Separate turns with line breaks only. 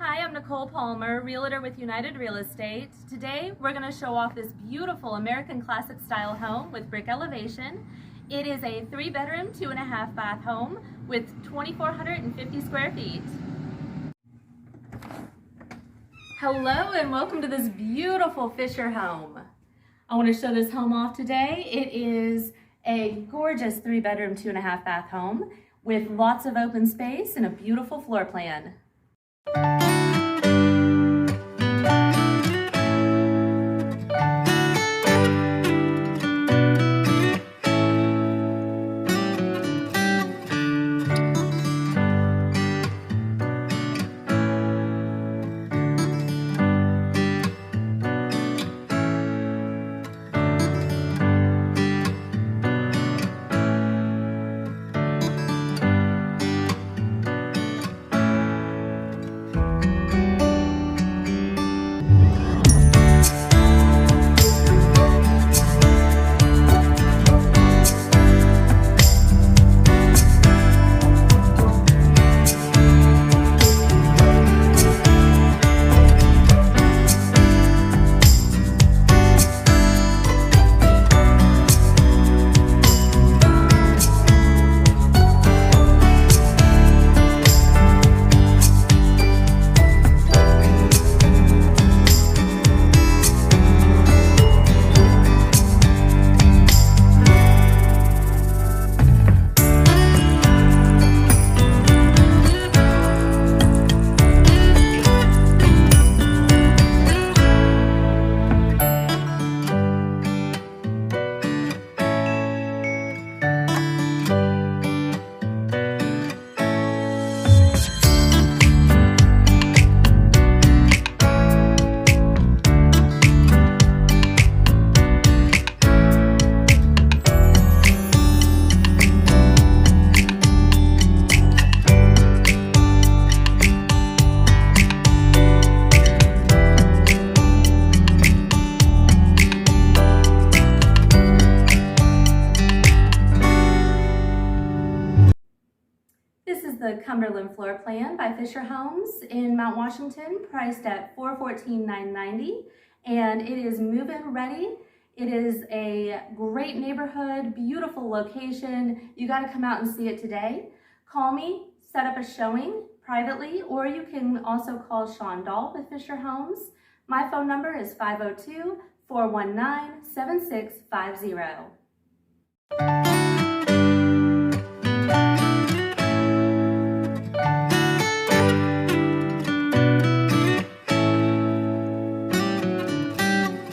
Hi, I'm Nicole Palmer, Realtor with United Real Estate. Today we're going to show off this beautiful American Classic style home with brick elevation. It is a 3-bedroom, 2.5 bath home with 2,450 square feet. Hello and welcome to this beautiful Fischer home. I want to show this home off today. It is a gorgeous 3-bedroom, 2.5 bath home with lots of open space and a beautiful floor plan. This is the Cumberland floor plan by Fischer Homes in Mount Washington, priced at $414,990, and it is move-in ready. It is a great neighborhood, beautiful location. You got to come out and see it today. Call me, set up a showing privately, or you can also call Sean Dahl with Fischer Homes. My phone number is 502-419-7650.